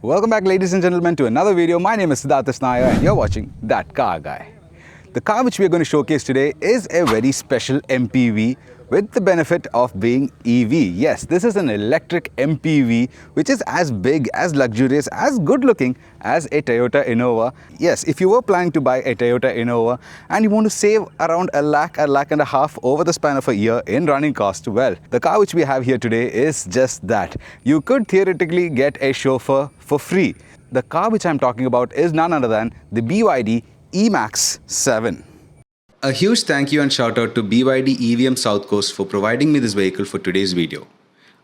Welcome back, ladies and gentlemen, to another video. My name is Siddharth Nair and you're watching That Car Guy. The car which we are going to showcase today is a very special MPV with the benefit of being EV. Yes, this is an electric MPV which is as big, as luxurious, as good looking as a Toyota Innova. Yes, if you were planning to buy a Toyota Innova and you want to save around a lakh and a half over the span of a year in running cost, well, the car which we have here today is just that. You could theoretically get a chauffeur for free. The car which I'm talking about is none other than the BYD EMAX 7. A huge thank you and shout out to BYD EVM South Coast for providing me this vehicle for today's video.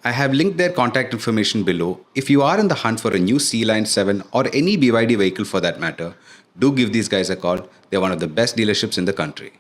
I have linked their contact information below. If you are in the hunt for a new C-Line 7 or any BYD vehicle for that matter, do give these guys a call. They're one of the best dealerships in the country.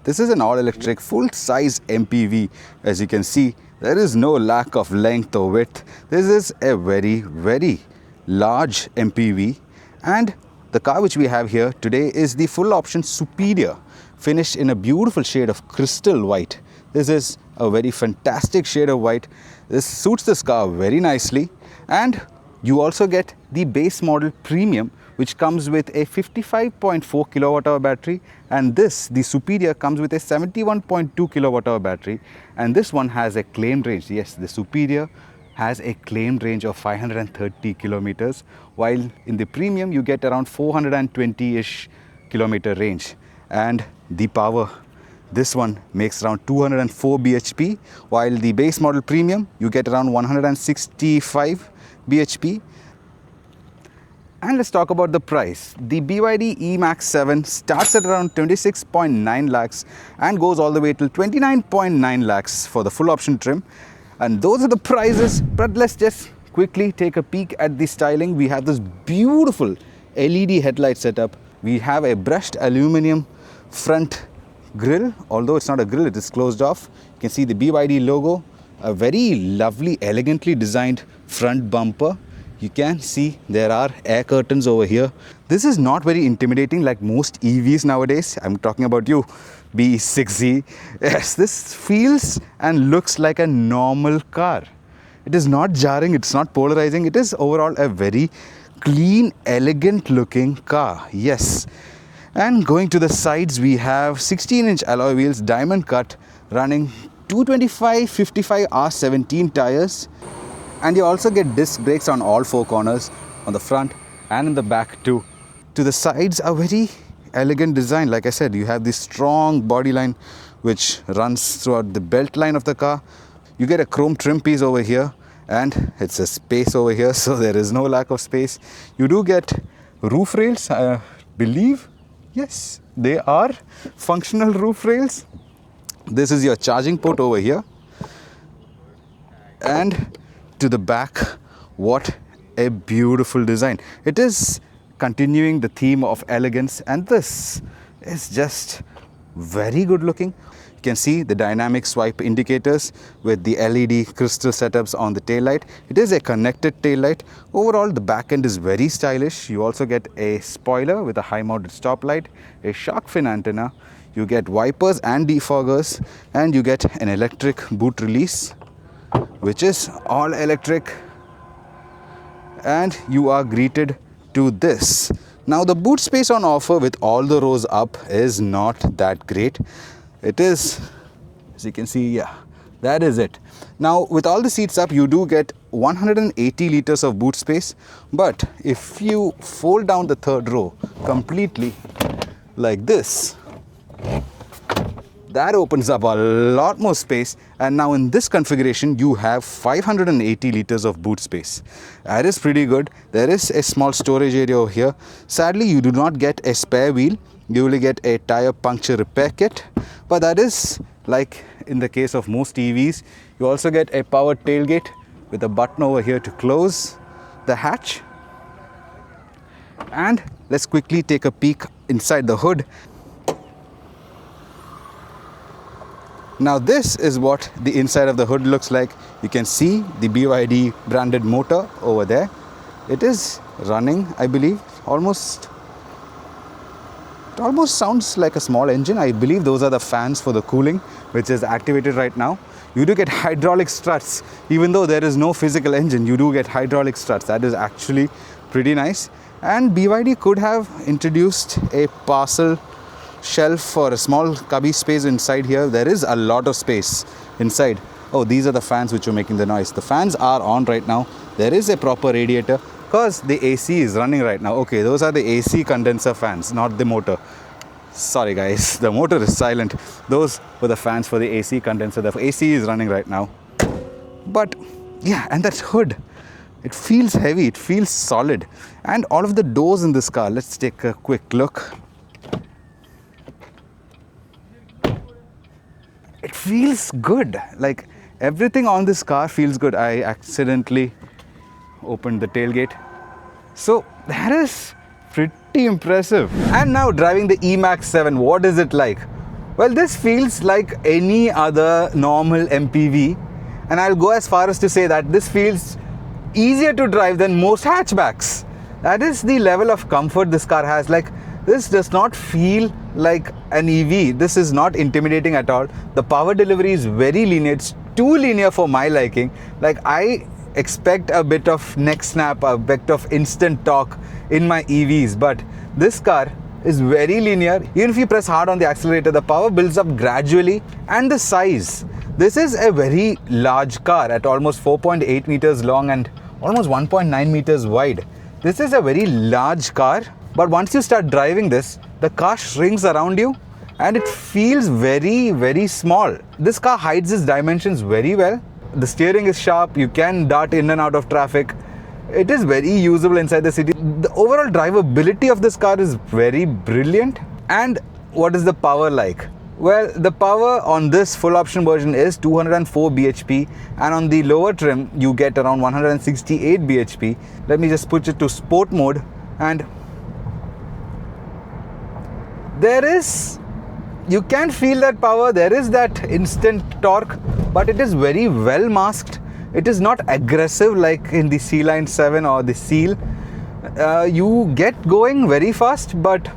This is an all-electric, full-size MPV. As you can see, there is no lack of length or width. This is a very large MPV, and the car which we have here today is the full option Superior, finished in a beautiful shade of crystal white. This is a very fantastic shade of white. This suits this car very nicely, and you also get the base model Premium, which comes with a 55.4 kilowatt hour battery, and this, the Superior, comes with a 71.2 kilowatt hour battery, and this one has a claimed range. Yes, the Superior has a claimed range of 530 kilometers, while in the Premium you get around 420-ish kilometer range. And the power, this one makes around 204 bhp, while the base model Premium you get around 165 bhp. And let's talk about the price. The BYD EMAX 7 starts at around 26.9 lakhs and goes all the way till 29.9 lakhs for the full option trim. And those are the prices, but let's just quickly take a peek at the styling. We have this beautiful LED headlight setup. We have a brushed aluminum front grille, although it's not a grille, it is closed off. You can see the BYD logo, a very lovely, elegantly designed front bumper. You can see there are air curtains over here. This is not very intimidating like most EVs nowadays. I'm talking about you, B60. Yes, this feels and looks like a normal car. It is not jarring, it's not polarizing. It is overall a very clean, elegant looking car. Yes. And going to the sides, we have 16-inch alloy wheels, diamond cut, running 225/55 R17 tires. And you also get disc brakes on all four corners, on the front and in the back too. To the sides, a very elegant design. Like I said, you have this strong body line which runs throughout the belt line of the car. You get a chrome trim piece over here, and it's a space over here, so there is no lack of space. You do get roof rails, I believe. Yes, they are functional roof rails. This is your charging port over here. And to the back, what a beautiful design. It is continuing the theme of elegance, and this is just very good looking. You can see the dynamic swipe indicators with the LED crystal setups on the taillight. It is a connected taillight. Overall, the back end is very stylish. You also get a spoiler with a high mounted stop light, a shark fin antenna. You get wipers and defoggers, and you get an electric boot release, which is all electric, and you are greeted to this. Now, the boot space on offer with all the rows up is not that great. It is, as you can see, yeah, that is it. Now, with all the seats up, you do get 180 liters of boot space, but if you fold down the third row completely like this, that opens up a lot more space, and now in this configuration you have 580 liters of boot space. That is pretty good. There is a small storage area over here. Sadly, you do not get a spare wheel. You will get a tire puncture repair kit, but that is like in the case of most EVs. You also get a power tailgate with a button over here to close the hatch. And let's quickly take a peek inside the hood. Now, this is what the inside of the hood looks like. You can see the BYD branded motor over there. It is running, I believe, almost It almost sounds like a small engine. I believe those are the fans for the cooling, which is activated right now. You do get hydraulic struts. Even though there is no physical engine, you do get hydraulic struts. That is actually pretty nice. And BYD could have introduced a parcel shelf for a small cubby space inside here. There is a lot of space inside. Oh, these are the fans which are making the noise. The fans are on right now. There is a proper radiator because the AC is running right now. Okay, those are the AC condenser fans, not the motor. Sorry guys, the motor is silent. Those were the fans for the AC condenser. The AC is running right now. But yeah, and that hood, it feels heavy, it feels solid. And all of the doors in this car, let's take a quick look. It feels good. Like everything on this car feels good. I accidentally opened the tailgate. So that is pretty impressive. And now driving the EMAX 7, what is it like? Well, this feels like any other normal MPV. And I'll go as far as to say that this feels easier to drive than most hatchbacks. That is the level of comfort this car has. Like, this does not feel like an EV. This is not intimidating at all. The power delivery is very linear. It's too linear for my liking. Like, I expect a bit of neck snap, a bit of instant torque in my EVs, but this car is very linear. Even if you press hard on the accelerator, the power builds up gradually. And the size, this is a very large car at almost 4.8 meters long and almost 1.9 meters wide. This is a very large car, but once you start driving this, the car shrinks around you and it feels very, very small. This car hides its dimensions very well. The steering is sharp, you can dart in and out of traffic. It is very usable inside the city. The overall drivability of this car is very brilliant. And what is the power like? Well, the power on this full option version is 204 bhp, and on the lower trim you get around 168 bhp. Let me just put it to sport mode, and you can feel that power. There is that instant torque, but it is very well masked. It is not aggressive like in the C-Line 7 or the Seal. You get going very fast, but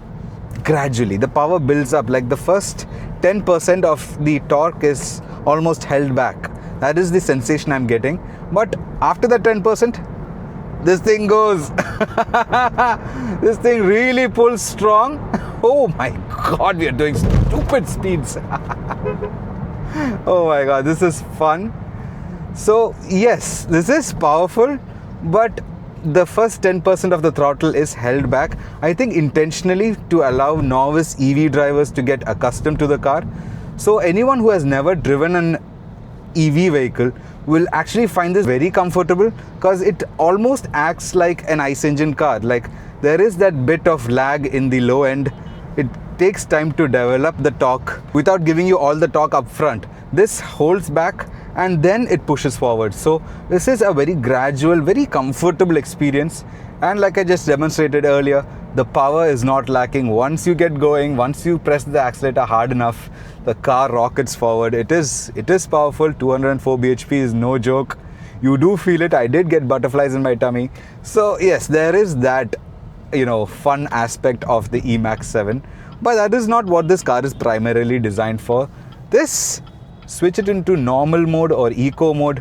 gradually the power builds up. Like the first 10% of the torque is almost held back. That is the sensation I'm getting. But after the 10%, this thing goes. This thing really pulls strong. Oh my God, we are doing stupid speeds. Oh my God, this is fun. So yes, this is powerful, but the first 10% of the throttle is held back, I think intentionally to allow novice EV drivers to get accustomed to the car. So anyone who has never driven an EV vehicle will actually find this very comfortable, because it almost acts like an ICE engine car. Like, there is that bit of lag in the low end. It takes time to develop the torque without giving you all the torque up front. This holds back and then it pushes forward. So this is a very gradual, very comfortable experience. And like I just demonstrated earlier, the power is not lacking. Once you get going, once you press the accelerator hard enough, the car rockets forward. It is powerful. 204 bhp is no joke. You do feel it. I did get butterflies in my tummy. So yes, there is that, fun aspect of the EMAX 7. But that is not what this car is primarily designed for. Switch it into normal mode or eco mode.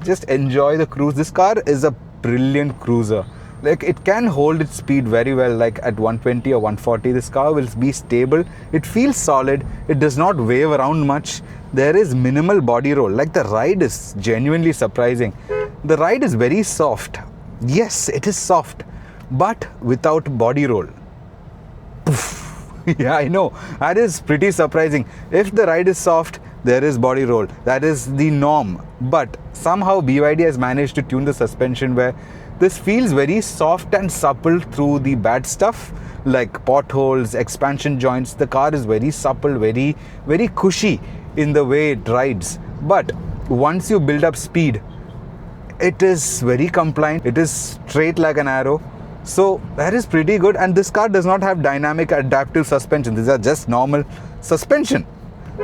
Just enjoy the cruise. This car is a brilliant cruiser. Like, it can hold its speed very well. Like at 120 or 140, this car will be stable. It feels solid. It does not wave around much. There is minimal body roll. Like, the ride is genuinely surprising. The ride is very soft. Yes, it is soft, but without body roll. Yeah, I know. That is pretty surprising. If the ride is soft, there is body roll. That is the norm. But somehow BYD has managed to tune the suspension where this feels very soft and supple through the bad stuff like potholes, expansion joints. The car is very supple, very, very cushy in the way it rides. But once you build up speed, it is very compliant. It is straight like an arrow. So that is pretty good. And this car does not have dynamic adaptive suspension. These are just normal suspension.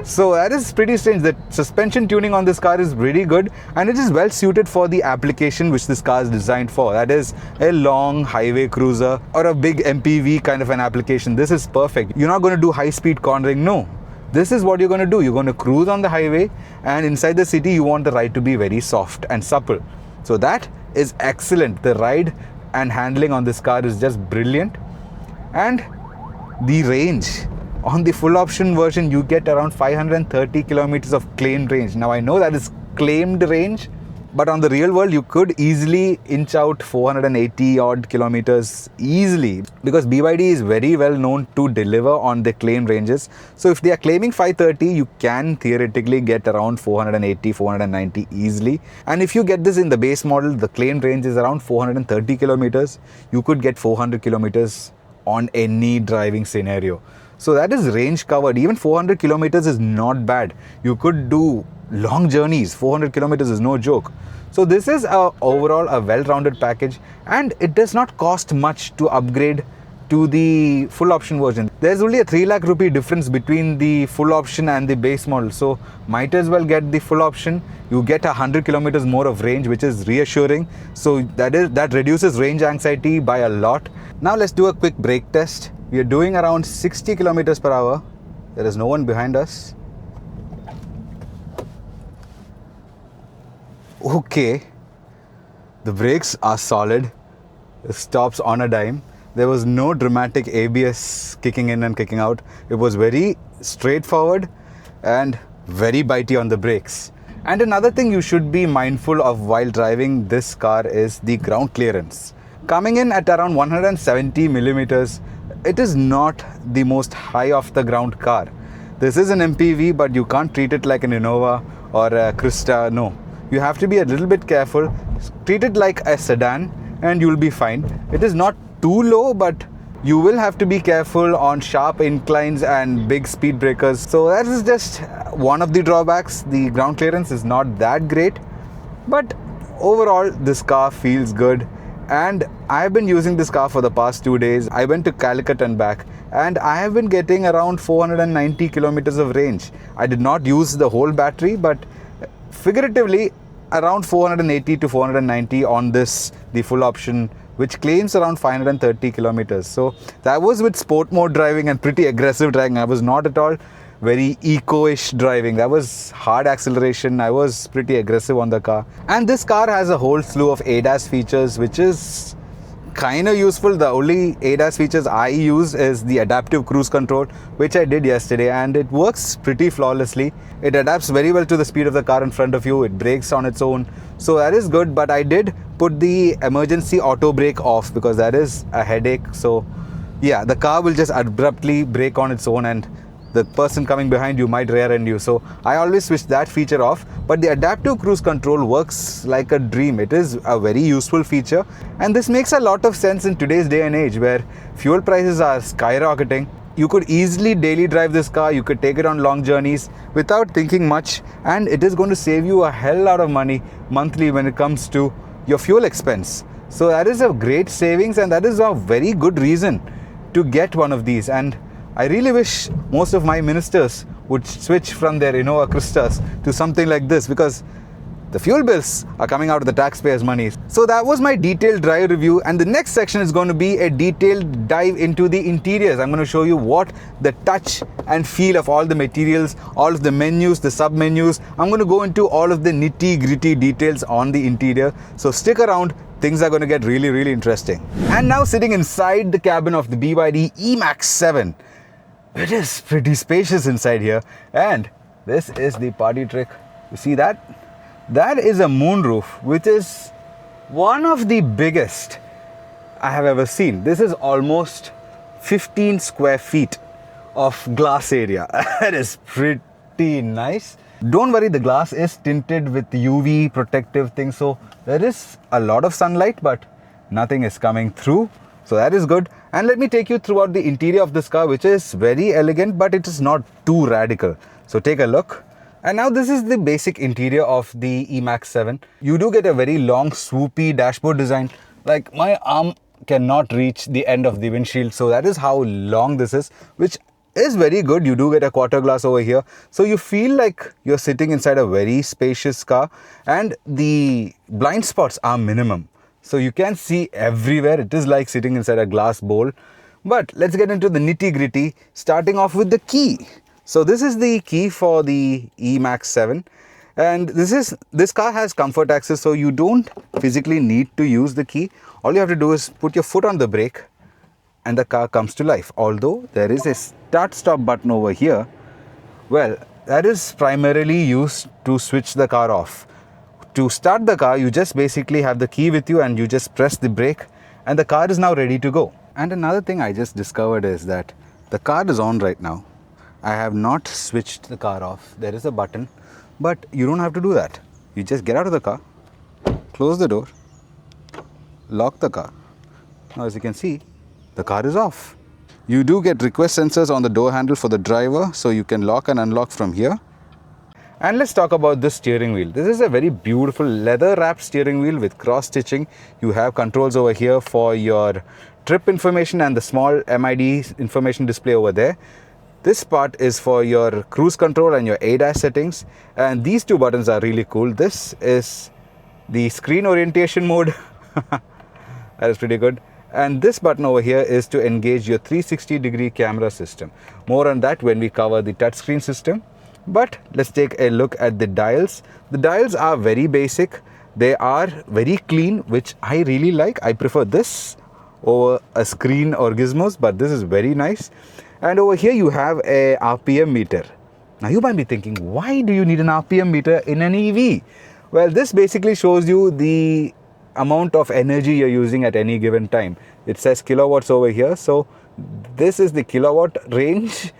So that is pretty strange. The suspension tuning on this car is really good, and it is well suited for the application which this car is designed for. That is a long highway cruiser or a big MPV kind of an application. This is perfect. You're not going to do high speed cornering. No. this is what you're going to do. You're going to cruise on the highway, and inside the city you want the ride to be very soft and supple. So that is excellent. The ride and handling on this car is just brilliant. And the range on the full option version, you get around 530 kilometers of claimed range. Now I know that is claimed range, but on the real world you could easily inch out 480 odd kilometers easily, because BYD is very well known to deliver on the claimed ranges. So if they are claiming 530, you can theoretically get around 480, 490 easily. And if you get this in the base model, the claimed range is around 430 kilometers. You could get 400 kilometers on any driving scenario. So that is range covered. Even 400 kilometers is not bad. You could do long journeys. 400 kilometers is no joke. So this is overall a well-rounded package, and it does not cost much to upgrade to the full option version. There's only a 3 lakh rupee difference between the full option and the base model. So might as well get the full option. You get 100 kilometers more of range, which is reassuring. So that reduces range anxiety by a lot. Now let's do a quick brake test. We are doing around 60 kilometers per hour. There is no one behind us. Okay, the brakes are solid. It stops on a dime. There was no dramatic ABS kicking in and kicking out. It was very straightforward and very bitey on the brakes. And another thing you should be mindful of while driving this car is the ground clearance. Coming in at around 170 millimeters, it is not the most high off the ground car. This is an MPV, but you can't treat it like an Innova or a CRYSTA. No. You have to be a little bit careful. Treat it like a sedan and you'll be fine. It is not too low, but you will have to be careful on sharp inclines and big speed breakers. So that is just one of the drawbacks. The ground clearance is not that great, but overall this car feels good. And I have been using this car for the past 2 days. I went to Calicut and back, and I have been getting around 490 kilometers of range. I did not use the whole battery, but figuratively around 480 to 490 on this, the full option, which claims around 530 kilometers. So that was with sport mode driving and pretty aggressive driving. I was not at all very eco-ish driving. That was hard acceleration. I was pretty aggressive on the car. And this car has a whole slew of ADAS features, which is kind of useful. The only ADAS features I use is the adaptive cruise control, which I did yesterday, and it works pretty flawlessly. It adapts very well to the speed of the car in front of you. It brakes on its own, so that is good. But I did put the emergency auto brake off because that is a headache. So yeah, the car will just abruptly brake on its own, and the person coming behind you might rear end you. So I always switch that feature off. But the adaptive cruise control works like a dream. It is a very useful feature, and this makes a lot of sense in today's day and age where fuel prices are skyrocketing. You could easily daily drive this car. You could take it on long journeys without thinking much, and it is going to save you a hell lot of money monthly when it comes to your fuel expense. So that is a great savings, and that is a very good reason to get one of these. And I really wish most of my ministers would switch from their Innova CRYSTAs to something like this, because the fuel bills are coming out of the taxpayers' money. So that was my detailed drive review, and the next section is going to be a detailed dive into the interiors. I'm going to show you what the touch and feel of all the materials, all of the menus, the sub-menus. I'm going to go into all of the nitty-gritty details on the interior. So stick around. Things are going to get really, really interesting. And now sitting inside the cabin of the BYD EMAX 7. It is pretty spacious inside here, and this is the party trick. You see that? That is a moonroof, which is one of the biggest I have ever seen. This is almost 15 square feet of glass area. That is pretty nice. Don't worry, the glass is tinted with UV protective things, so there is a lot of sunlight, but nothing is coming through. So that is good. And let me take you throughout the interior of this car, which is very elegant, but it is not too radical. So take a look. And now this is the basic interior of the EMAX 7. You do get a very long swoopy dashboard design. Like my arm cannot reach the end of the windshield. So that is how long this is, which is very good. You do get a quarter glass over here. So you feel like you're sitting inside a very spacious car, and the blind spots are minimum. So you can see everywhere. It is like sitting inside a glass bowl. But let's get into the nitty-gritty, starting off with the key. So this is the key for the EMAX 7, and this car has comfort access, so you don't physically need to use the key. All you have to do is put your foot on the brake and the car comes to life. Although there is a start stop button over here, well, that is primarily used to switch the car off. To start the car, you just basically have the key with you and you just press the brake and the car is now ready to go. And another thing I just discovered is that the car is on right now. I have not switched the car off. There is a button, but you don't have to do that. You just get out of the car, close the door, lock the car. Now as you can see, the car is off. You do get request sensors on the door handle for the driver, so you can lock and unlock from here. And let's talk about this steering wheel. This is a very beautiful leather wrapped steering wheel with cross stitching. You have controls over here for your trip information and the small MID information display over there. This part is for your cruise control and your ADAS settings, and these two buttons are really cool. This is the screen orientation mode. That is pretty good. And this button over here is to engage your 360-degree camera system. More on that when we cover the touchscreen system. But let's take a look at the dials. The dials are very basic. They are very clean, which I really like. I prefer this over a screen or gizmos, but this is very nice. And over here you have a RPM meter. Now you might be thinking, why do you need an RPM meter in an EV? Well, this basically shows you the amount of energy you're using at any given time. It says kilowatts over here, so this is the kilowatt range.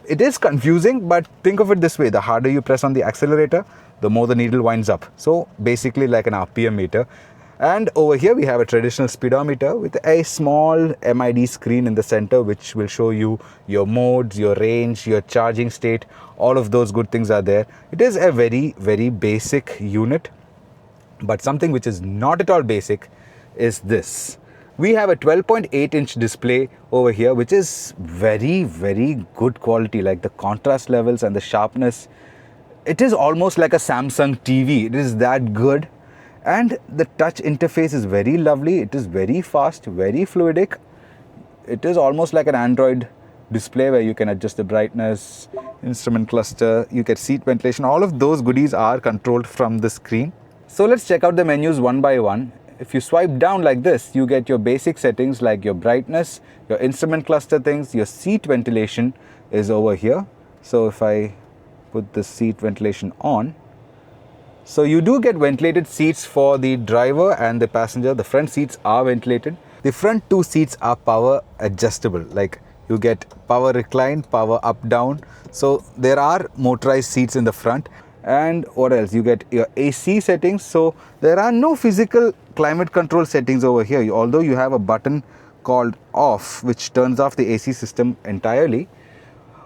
It is confusing, but think of it this way: the harder you press on the accelerator, the more the needle winds up. So basically like an RPM meter. And over here we have a traditional speedometer with a small MID screen in the center, which will show you your modes, your range, your charging state. All of those good things are there. It is a very, very basic unit. But something which is not at all basic is this. We have a 12.8-inch display over here, which is very, very good quality. Like the contrast levels and the sharpness, it is almost like a Samsung TV. It is that good. And the touch interface is very lovely. It is very fast, very fluidic. It is almost like an Android display where you can adjust the brightness, instrument cluster, you get seat ventilation. All of those goodies are controlled from the screen. So let's check out the menus one by one. If you swipe down like this, you get your basic settings like your brightness, your instrument cluster things, your seat ventilation is over here. So if I put the seat ventilation on, so you do get ventilated seats for the driver and the passenger. The front seats are ventilated. The front two seats are power adjustable. Like you get power recline, power up, down. So there are motorized seats in the front. And what else? You get your AC settings. So there are no physical climate control settings over here. Although you have a button called off, which turns off the AC system entirely.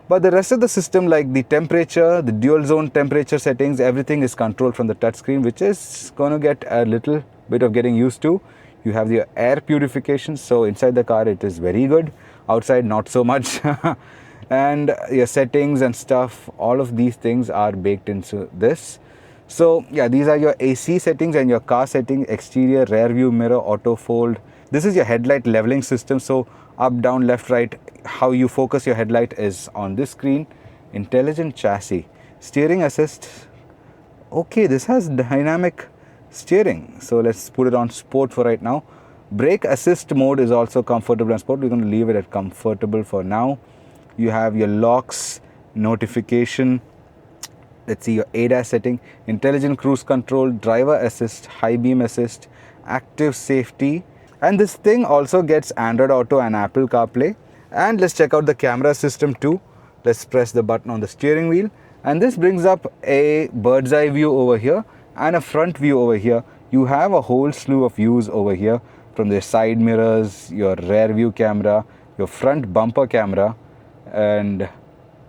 But the rest of the system, like the temperature, the dual zone temperature settings, everything is controlled from the touchscreen, which is going to get a little bit of getting used to. You have your air purification. So inside the car, it is very good. Outside, not so much. And your settings and stuff, all of these things are baked into this. So yeah, these are your AC settings and your car setting: exterior, rear view mirror, auto fold. This is your headlight leveling system. So up, down, left, right, how you focus your headlight is on this screen. Intelligent chassis, steering assist. Okay, this has dynamic steering. So let's put it on sport for right now. Brake assist mode is also comfortable and sport. We're going to leave it at comfortable for now. You have your locks, notification. Let's see your ADAS setting, intelligent cruise control, driver assist, high beam assist, active safety. And this thing also gets Android Auto and Apple CarPlay. And let's check out the camera system too. Let's press the button on the steering wheel. And this brings up a bird's eye view over here and a front view over here. You have a whole slew of views over here, from the side mirrors, your rear view camera, your front bumper camera. And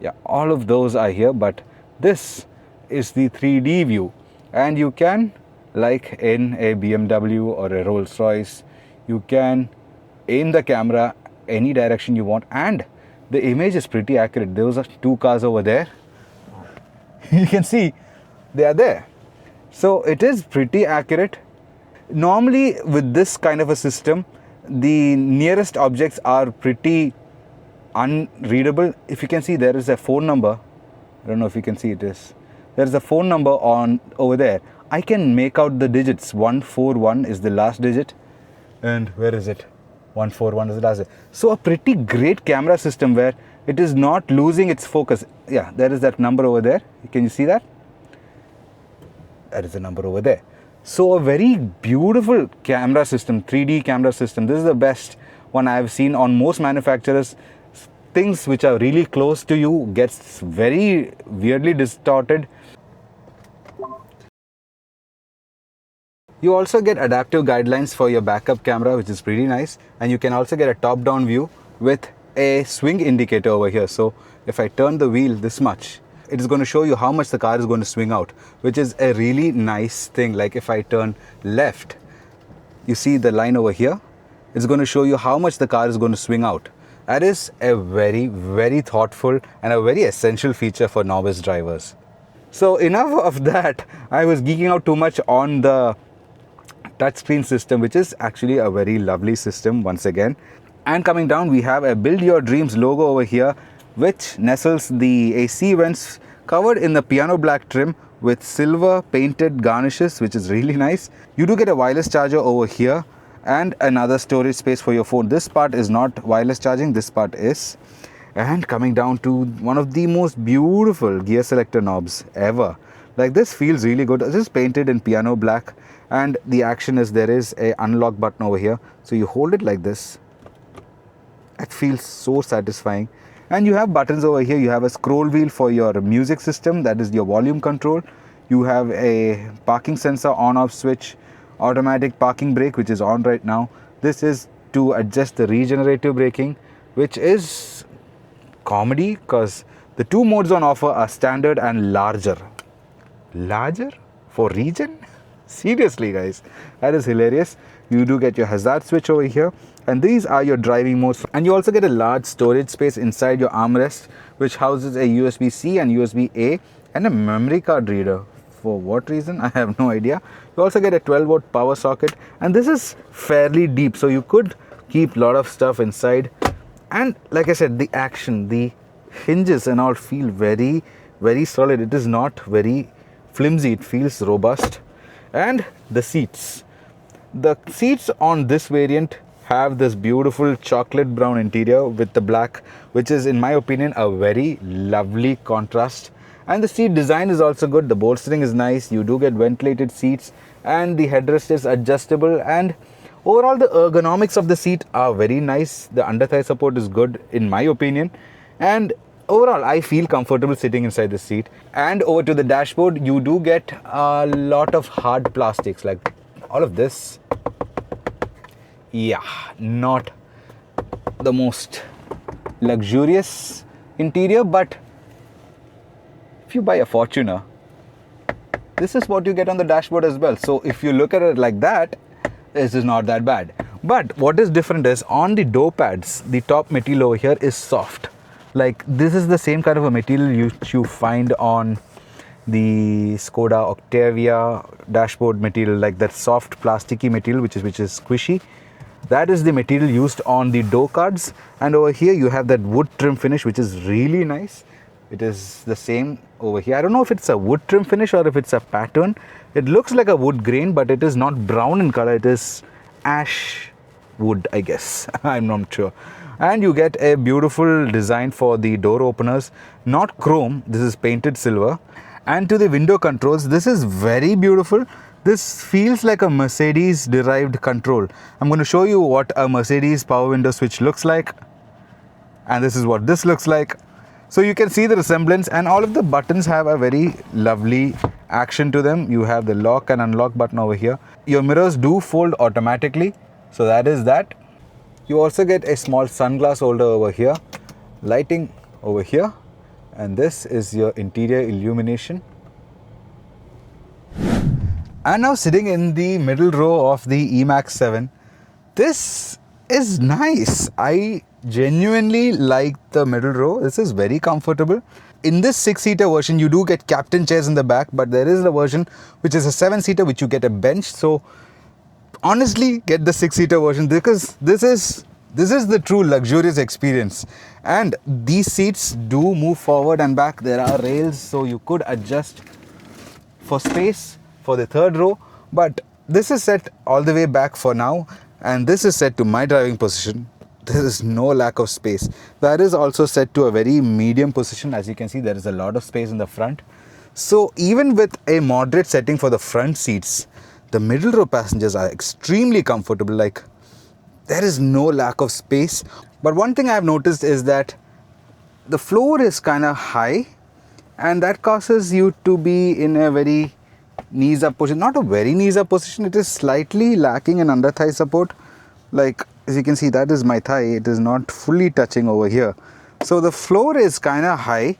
yeah, all of those are here, but this is the 3D view, and you can, like in a BMW or a Rolls-Royce, you can aim the camera any direction you want, and the image is pretty accurate. Those are two cars over there. You can see they are there. So it is pretty accurate. Normally with this kind of a system, the nearest objects are pretty unreadable. If you can see, there is a phone number. I don't know if you can see it is. There's a phone number on over there. I can make out the digits. 141 is the last digit. And where is it? 141 is the last digit. So a pretty great camera system where it is not losing its focus. Yeah, there is that number over there. Can you see that? That is the number over there. So a very beautiful camera system, 3D camera system. This is the best one I have seen on most manufacturers. Things which are really close to you gets very weirdly distorted. You also get adaptive guidelines for your backup camera, which is pretty nice. And you can also get a top-down view with a swing indicator over here. So if I turn the wheel this much, it is going to show you how much the car is going to swing out, which is a really nice thing. Like if I turn left, you see the line over here. It's going to show you how much the car is going to swing out. That is a very, very thoughtful and a very essential feature for novice drivers. So enough of that. I was geeking out too much on the touchscreen system, which is actually a very lovely system once again. And coming down, we have a Build Your Dreams logo over here, which nestles the AC vents covered in the piano black trim with silver painted garnishes, which is really nice. You do get a wireless charger over here and another storage space for your phone. This part is not wireless charging, this part is. And coming down to one of the most beautiful gear selector knobs ever. Like, this feels really good. This is painted in piano black, and the action is there is a unlock button over here. So you hold it like this. It feels so satisfying. And you have buttons over here. You have a scroll wheel for your music system, that is your volume control. You have a parking sensor on-off switch, automatic parking brake, which is on right now. This is to adjust the regenerative braking, which is comedy because the two modes on offer are standard and larger. Larger for regen? Seriously, guys, that is hilarious. You do get your hazard switch over here, and these are your driving modes. And you also get a large storage space inside your armrest, which houses a USB-C and USB-A and a memory card reader. For what reason? I have no idea. You also get a 12-volt power socket, and this is fairly deep, so you could keep a lot of stuff inside. And like I said, the action, the hinges and all feel very, very solid. It is not very flimsy. It feels robust. And the seats. The seats on this variant have this beautiful chocolate brown interior with the black, which is, in my opinion, a very lovely contrast. And the seat design is also good. The bolstering is nice. You do get ventilated seats, and the headrest is adjustable. And overall, the ergonomics of the seat are very nice. The under thigh support is good, in my opinion. And overall, I feel comfortable sitting inside the seat. And over to the dashboard, you do get a lot of hard plastics, like all of this. Yeah, not the most luxurious interior, but if you buy a Fortuner, this is what you get on the dashboard as well. So if you look at it like that, this is not that bad. But what is different is on the door pads, the top material over here is soft. Like, this is the same kind of a material you find on the Skoda Octavia dashboard material, like that soft plasticky material which is squishy. That is the material used on the door cards. And over here you have that wood trim finish, which is really nice. It is the same over here. I don't know if it's a wood trim finish or if it's a pattern. It looks like a wood grain, but it is not brown in color. It is ash wood, I guess. I'm not sure. And you get a beautiful design for the door openers. Not chrome, this is painted silver. And to the window controls, this is very beautiful. This feels like a Mercedes derived control. I'm going to show you what a Mercedes power window switch looks like. And this is what this looks like. So you can see the resemblance, and all of the buttons have a very lovely action to them. You have the lock and unlock button over here. Your mirrors do fold automatically. So that is that. You also get a small sunglass holder over here, lighting over here, and this is your interior illumination. And now sitting in the middle row of the EMAX 7, this is nice. I genuinely like the middle row. This is very comfortable. In this 6-seater version, you do get captain chairs in the back, but there is a version which is a 7-seater, which you get a bench. So honestly, get the 6-seater version because this is This is the true luxurious experience. And these seats do move forward and back. There are rails, so you could adjust for space for the third row. But this is set all the way back for now. And this is set to my driving position. There is no lack of space. That is also set to a very medium position. As you can see, there is a lot of space in the front. So even with a moderate setting for the front seats, the middle row passengers are extremely comfortable. Like, there is no lack of space. But one thing I have noticed is that the floor is kind of high, and that causes you to be in a very knees up position. Not a very knees up position, it is slightly lacking in under thigh support. Like, as you can see, that is my thigh. It is not fully touching over here. So the floor is kind of high,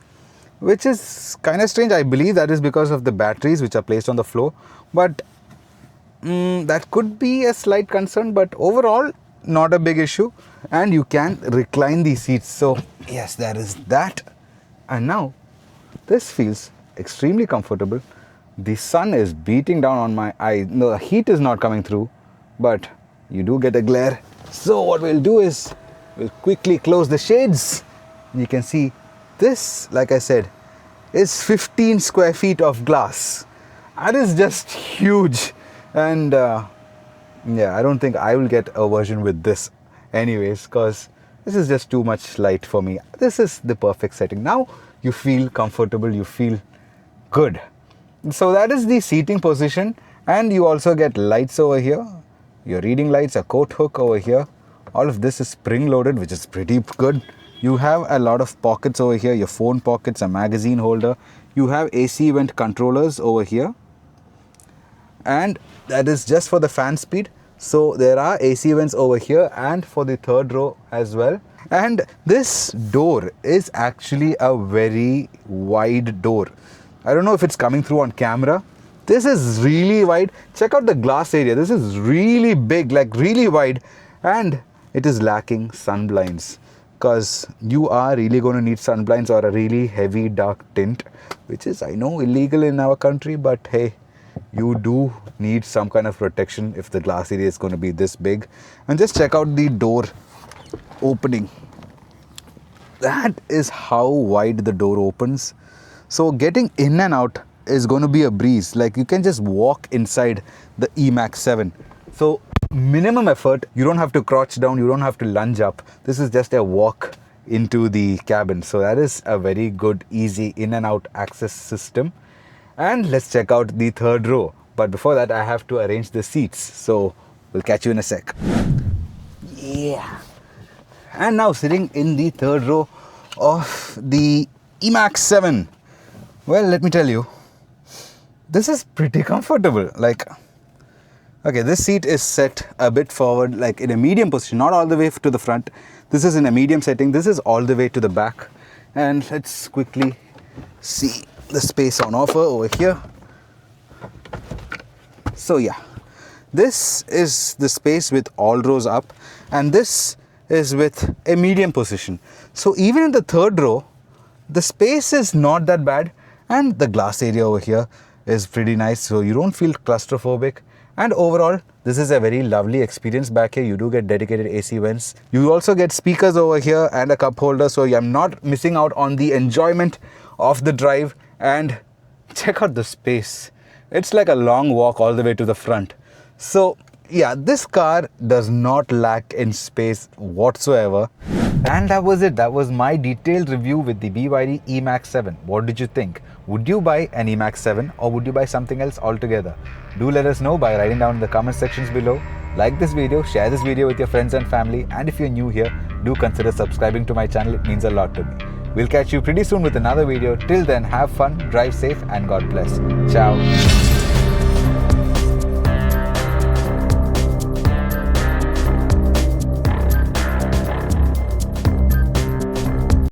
which is kind of strange. I believe that is because of the batteries which are placed on the floor. But that could be a slight concern, but overall not a big issue. And you can recline these seats. So yes, there is that. And now this feels extremely comfortable. The sun is beating down on my eye. No, the heat is not coming through, but you do get a glare. So what we'll do is we'll quickly close the shades. You can see this, like I said, is 15 square feet of glass. That is just huge. And yeah, I don't think I will get a version with this anyways, because this is just too much light for me. This is the perfect setting. Now you feel comfortable, you feel good. So that is the seating position. And you also get lights over here, your reading lights, a coat hook over here. All of this is spring loaded, which is pretty good. You have a lot of pockets over here, your phone pockets, a magazine holder. You have AC vent controllers over here. And that is just for the fan speed. So there are AC vents over here and for the third row as well. And this door is actually a very wide door. I don't know if it's coming through on camera. This is really wide. Check out the glass area. This is really big, like really wide. And it is lacking sun blinds, because you are really going to need sun blinds or a really heavy dark tint, which is, I know, illegal in our country, but hey, you do need some kind of protection if the glass area is going to be this big. And just check out the door opening. That is how wide the door opens. So getting in and out is going to be a breeze. Like, you can just walk inside the EMAX 7. So minimum effort. You don't have to crouch down, you don't have to lunge up. This is just a walk into the cabin. So that is a very good, easy in and out access system. And let's check out the third row. But before that, I have to arrange the seats. So we'll catch you in a sec. Yeah. And now sitting in the third row of the EMAX 7. Well, let me tell you, this is pretty comfortable. Like, okay, this seat is set a bit forward, like in a medium position, not all the way to the front. This is in a medium setting. This is all the way to the back. And let's quickly see the space on offer over here. So yeah, this is the space with all rows up, and this is with a medium position. So even in the third row, the space is not that bad, and the glass area over here is pretty nice, so you don't feel claustrophobic. And overall, this is a very lovely experience back here. You do get dedicated AC vents. You also get speakers over here and a cup holder, so I'm not missing out on the enjoyment of the drive. And check out the space. It's like a long walk all the way to the front. So yeah, this car does not lack in space whatsoever. And that was it. That was my detailed review with the BYD EMAX 7. What did you think? Would you buy an EMAX 7 or would you buy something else altogether? Do let us know by writing down in the comment sections below. Like this video, share this video with your friends and family, and if you're new here, do consider subscribing to my channel. It means a lot to me. We'll catch you pretty soon with another video. Till then, have fun, drive safe, and God bless. Ciao.